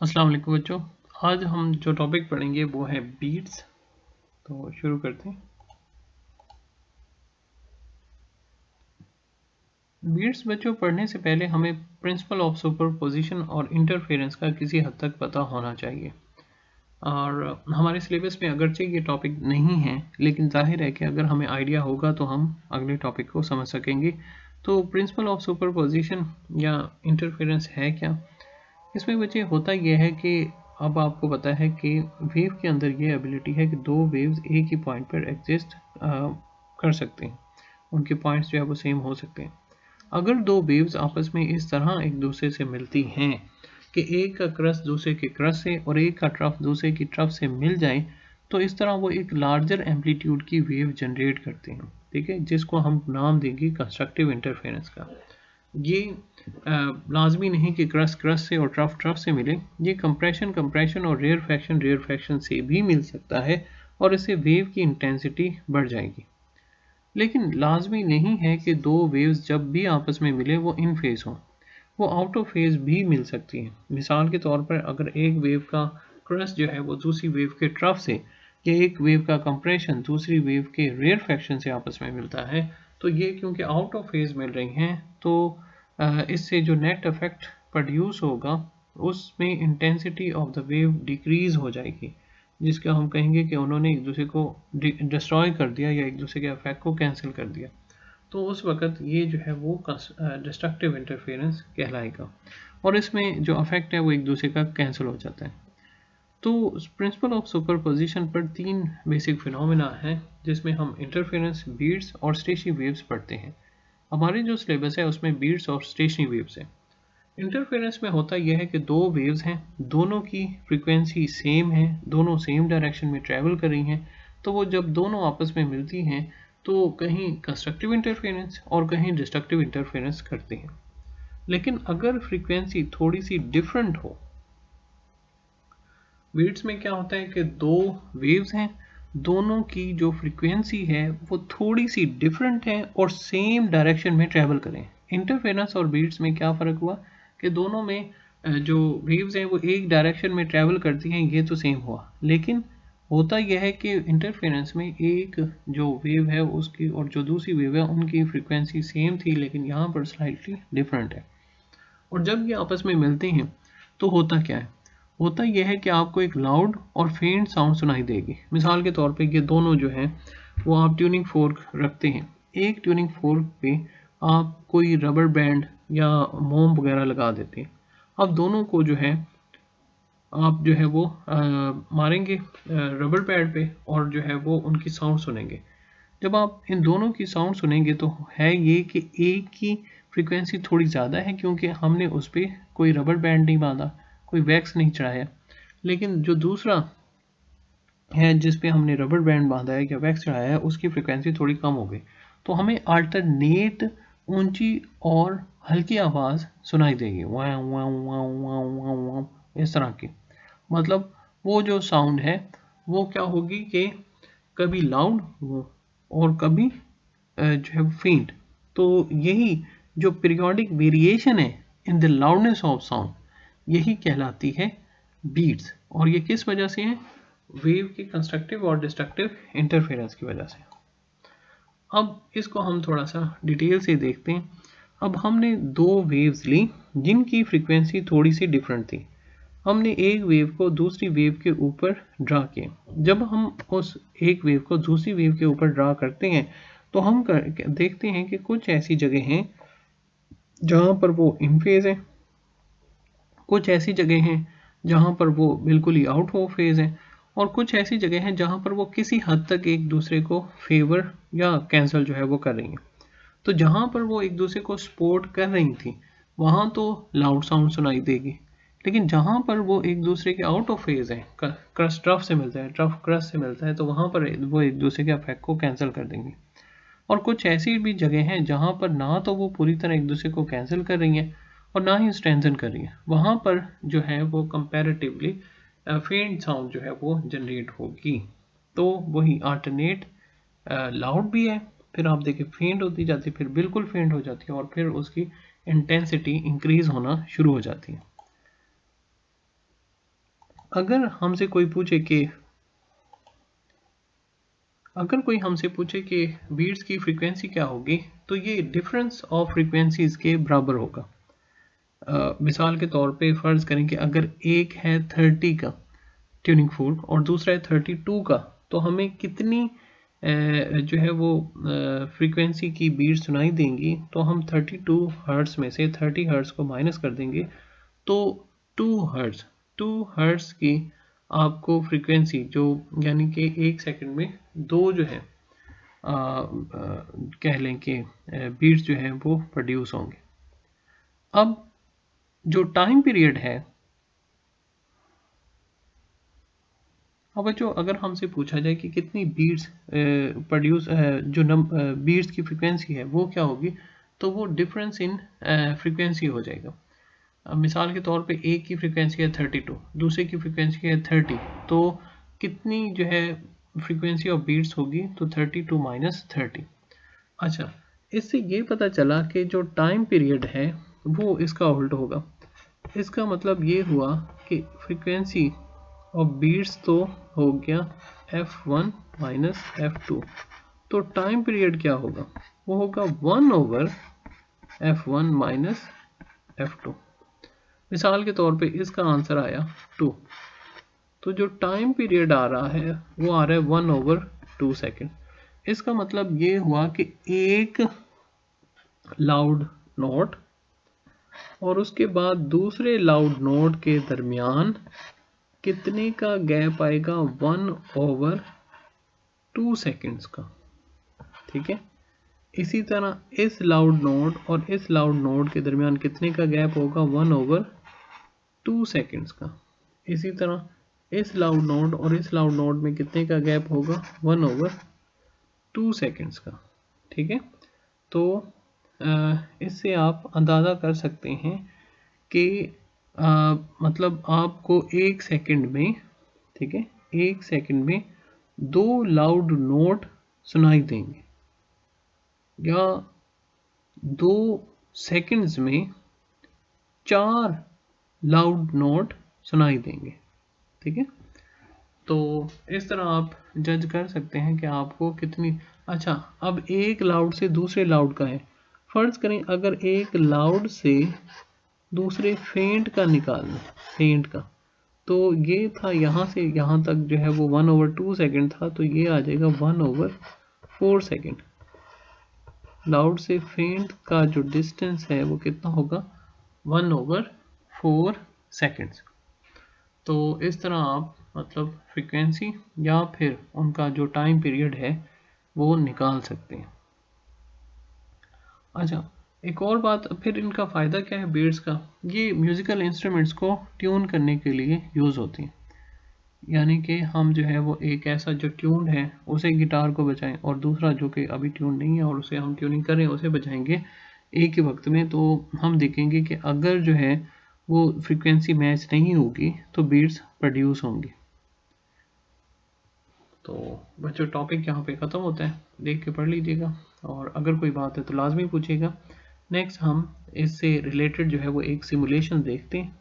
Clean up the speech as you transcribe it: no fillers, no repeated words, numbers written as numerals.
अस्सलाम वालेकुम बच्चों। आज हम जो टॉपिक पढ़ेंगे वो है बीट्स। तो शुरू करते हैं। बीट्स बच्चों पढ़ने से पहले हमें प्रिंसिपल ऑफ सुपरपोजिशन और इंटरफेरेंस का किसी हद तक पता होना चाहिए। और हमारे सिलेबस में अगरचे ये टॉपिक नहीं है, लेकिन जाहिर है कि अगर हमें आइडिया होगा तो हम अगले टॉपिक को समझ सकेंगे। तो प्रिंसिपल ऑफ सुपरपोजिशन या इंटरफेरेंस है क्या? इसमें बच्चे होता यह है कि अब आपको पता है कि वेव के अंदर ये एबिलिटी है कि दो वेव्स एक ही पॉइंट पर एग्जिस्ट कर सकते हैं। उनके पॉइंट्स जो है वो सेम हो सकते हैं। अगर दो वेव्स आपस में इस तरह एक दूसरे से मिलती हैं कि एक का क्रस्ट दूसरे के क्रस्ट से और एक का ट्रफ दूसरे की ट्रफ से मिल जाए, तो इस तरह वो एक लार्जर एम्पलीट्यूड की वेव जनरेट करते हैं। ठीक है, जिसको हम नाम देंगे कंस्ट्रक्टिव इंटरफेरेंस का। ये लाजमी नहीं कि क्रस्ट से और ट्रफ से मिले। ये कंप्रेशन और रेयर फैक्शन से भी मिल सकता है और इससे वेव की इंटेंसिटी बढ़ जाएगी। लेकिन लाजमी नहीं है कि दो वेव्स जब भी आपस में मिले वो इन फेज हों। वो आउट ऑफ फेज भी मिल सकती हैं। मिसाल के तौर पर अगर एक वेव का क्रस्ट जो है वो दूसरी वेव के ट्रफ से या एक वेव का कंप्रेशन दूसरी वेव के रेयर फैक्शन से आपस में मिलता है, तो ये क्योंकि आउट ऑफ फेज मिल रही हैं, तो इससे जो नेट इफेक्ट प्रोड्यूस होगा उसमें intensity of the wave decrease हो जाएगी, जिसका हम कहेंगे कि उन्होंने एक दूसरे को डिस्ट्रॉय कर दिया या एक दूसरे के इफेक्ट को कैंसिल कर दिया। तो उस वक्त ये जो है वो डिस्ट्रक्टिव इंटरफेरेंस कहलाएगा और इसमें जो अफेक्ट है वो एक दूसरे का कैंसिल हो जाता है। तो प्रिंसिपल ऑफ सुपरपोजिशन पर तीन बेसिक फिनोमेना हैं जिसमें हम इंटरफेरेंस, बीट्स और स्टेशनरी वेव्स पढ़ते हैं। हमारे जो सिलेबस है उसमें बीट्स और स्टेशनरी वेव्स है। इंटरफेरेंस में होता यह है कि दो वेव्स हैं, दोनों की फ्रीक्वेंसी सेम है, दोनों सेम डायरेक्शन में ट्रैवल कर रही हैं। तो वो जब दोनों आपस में मिलती हैं तो कहीं कंस्ट्रक्टिव इंटरफेरेंस और कहीं डिस्ट्रक्टिव इंटरफेरेंस करती हैं। लेकिन अगर फ्रीक्वेंसी थोड़ी सी डिफरेंट हो, बीट्स में क्या होता है कि दो वेव्स हैं, दोनों की जो फ्रीक्वेंसी है वो थोड़ी सी डिफरेंट है और सेम डायरेक्शन में ट्रैवल करें। इंटरफेरेंस और बीट्स में क्या फ़र्क हुआ कि दोनों में जो वेव्स हैं वो एक डायरेक्शन में ट्रैवल करती हैं, ये तो सेम हुआ। लेकिन होता यह है कि इंटरफेरेंस में एक जो वेव है उसकी और जो दूसरी वेव है उनकी फ्रीक्वेंसी सेम थी, लेकिन यहाँ पर स्लाइटली डिफरेंट है। और जब ये आपस में मिलते हैं तो होता क्या है? होता यह है कि आपको एक लाउड और फेंट साउंड सुनाई देगी। मिसाल के तौर पे ये दोनों जो हैं वो आप ट्यूनिंग फोर्क रखते हैं। एक ट्यूनिंग फोर्क पे आप कोई रबर बैंड या मोम वगैरह लगा देते हैं। अब दोनों को जो है आप जो है वो मारेंगे रबर पैड पे और जो है वो उनकी साउंड सुनेंगे। जब आप इन दोनों की साउंड सुनेंगे तो है ये कि एक की फ्रीक्वेंसी थोड़ी ज़्यादा है क्योंकि हमने उस पर कोई रबर बैंड नहीं बांधा, कोई वैक्स नहीं चढ़ाया। लेकिन जो दूसरा है जिस पे हमने रबर बैंड बांधा है या वैक्स चढ़ाया है उसकी फ्रीक्वेंसी थोड़ी कम हो गई। तो हमें अल्टरनेट ऊंची और हल्की आवाज़ सुनाई देगी, वाँ वाँ वाँ वाँ वाँ वाँ, इस तरह की। मतलब वो जो साउंड है वो क्या होगी कि कभी लाउड और कभी जो है फेंट। तो यही जो पीरियोडिक वेरिएशन है in the loudness of sound, यही कहलाती है बीट्स। और ये किस वजह से है? वेव की कंस्ट्रक्टिव और डिस्ट्रक्टिव इंटरफेरेंस की वजह से। अब इसको हम थोड़ा सा डिटेल से देखते हैं। अब हमने दो वेव्स ली जिनकी फ्रीक्वेंसी थोड़ी सी डिफरेंट थी। हमने एक वेव को दूसरी वेव के ऊपर ड्रा किया। जब हम उस एक वेव को दूसरी वेव के ऊपर ड्रा करते हैं तो हम देखते हैं कि कुछ ऐसी जगह हैं जहाँ पर वो इन फेज है, कुछ ऐसी जगह हैं जहाँ पर वो बिल्कुल ही आउट ऑफ फेज है, और कुछ ऐसी जगह हैं जहाँ पर वो किसी हद तक एक दूसरे को फेवर या कैंसिल जो है वो कर रही हैं। तो जहाँ पर वो एक दूसरे को सपोर्ट कर रही थी वहाँ तो लाउड साउंड सुनाई देगी, लेकिन जहाँ पर वो एक दूसरे के आउट ऑफ फेज है, क्रस्ट ट्रफ से मिलता है, ट्रफ क्रस्ट से मिलता है, तो वहाँ पर वो एक दूसरे के इफेक्ट को कैंसिल कर देंगे। और कुछ ऐसी भी जगह हैं जहाँ पर ना तो वो पूरी तरह एक दूसरे को कैंसिल कर रही हैं और ना ही स्ट्रेंथन कर रही हैं। वहाँ पर जो है वो कंपैरेटिवली फेंट साउंड जो है वो जनरेट होगी। तो वही अल्टरनेट लाउड भी है, फिर आप देखिए फेंट होती जाती है, फिर बिल्कुल फेंट हो जाती है और फिर उसकी इंटेंसिटी इंक्रीज होना शुरू हो जाती है। अगर हमसे कोई पूछे कि बीट्स की फ्रीक्वेंसी क्या होगी, तो ये डिफरेंस ऑफ फ्रीक्वेंसीज के बराबर होगा। मिसाल के तौर पे फ़र्ज़ करें कि अगर एक है 30 का ट्यूनिंग फोर्क और दूसरा है 32 का, तो हमें कितनी जो है वो फ्रीक्वेंसी की बीट सुनाई देंगी, तो हम 32 हर्ट्ज़ में से 30 हर्ट्ज़ को माइनस कर देंगे, तो 2 हर्ट्ज़ की आपको फ्रीक्वेंसी जो यानी कि एक सेकंड में दो जो है कह लें कि बीट्स जो हैं वो प्रोड्यूस होंगे। अब जो टाइम पीरियड है, अब बच्चों अगर हमसे पूछा जाए कि कितनी बीट्स प्रोड्यूस जो बीट्स की फ्रीक्वेंसी है वो क्या होगी, तो वो डिफरेंस इन फ्रीक्वेंसी हो जाएगा। मिसाल के तौर पे एक की फ्रीक्वेंसी है 32, दूसरे की फ्रीक्वेंसी है 30, तो कितनी जो है फ्रीक्वेंसी ऑफ बीट्स होगी, तो 32 माइनस 30। अच्छा, इससे ये पता चला कि जो टाइम पीरियड है वो इसका उल्टा होगा। इसका मतलब ये हुआ कि फ्रीक्वेंसी और बीट्स तो हो गया f1 माइनस f2, तो टाइम पीरियड क्या होगा, वो होगा 1 ओवर f1 माइनस f2। मिसाल के तौर पे इसका आंसर आया 2, तो जो टाइम पीरियड आ रहा है वो आ रहा है 1 ओवर 2 सेकेंड। इसका मतलब ये हुआ कि एक लाउड नोट और उसके बाद दूसरे लाउड नोट के दरमियान कितने का गैप आएगा, 1 ओवर 2 सेकेंड्स का। ठीक है, इसी तरह इस लाउड नोड और इस लाउड नोड के दरमियान कितने का गैप होगा, 1 ओवर 2 सेकेंड्स का। इसी तरह इस लाउड नोड और इस लाउड नोड में कितने का गैप होगा, 1 ओवर 2 सेकेंड्स का। ठीक है, तो इससे आप अंदाज़ा कर सकते हैं कि मतलब आपको एक सेकंड में, ठीक है, एक सेकंड में 2 लाउड नोट सुनाई देंगे या 2 सेकंड्स में 4 लाउड नोट सुनाई देंगे। ठीक है, तो इस तरह आप जज कर सकते हैं कि आपको कितनी। अच्छा, अब एक लाउड से दूसरे लाउड का है, फर्ज करें अगर एक लाउड से दूसरे फेंट का निकालना, फेंट का, तो ये था यहाँ से यहाँ तक जो है वो 1 ओवर 2 सेकेंड था, तो ये आ जाएगा 1 ओवर 4 सेकेंड। लाउड से फेंट का जो डिस्टेंस है वो कितना होगा, 1 ओवर 4 सेकेंड्स। तो इस तरह आप मतलब फ्रीक्वेंसी या फिर उनका जो टाइम पीरियड है वो निकाल सकते हैं। अच्छा, एक और बात, फिर इनका फ़ायदा क्या है बीट्स का, ये म्यूज़िकल इंस्ट्रूमेंट्स को ट्यून करने के लिए यूज़ होती हैं। यानी कि हम जो है वो एक ऐसा जो ट्यून्ड है उसे गिटार को बजाएं और दूसरा जो कि अभी ट्यून नहीं है और उसे हम ट्यूनिंग करें उसे बजाएंगे एक ही वक्त में, तो हम देखेंगे कि अगर जो है वो फ्रीक्वेंसी मैच नहीं होगी तो बीट्स प्रोड्यूस होंगी। तो बच्चों टॉपिक यहाँ पे ख़त्म होता है, देख के पढ़ लीजिएगा और अगर कोई बात है तो लाजमी पूछिएगा। नेक्स्ट हम इससे रिलेटेड जो है वो एक सिमुलेशन देखते हैं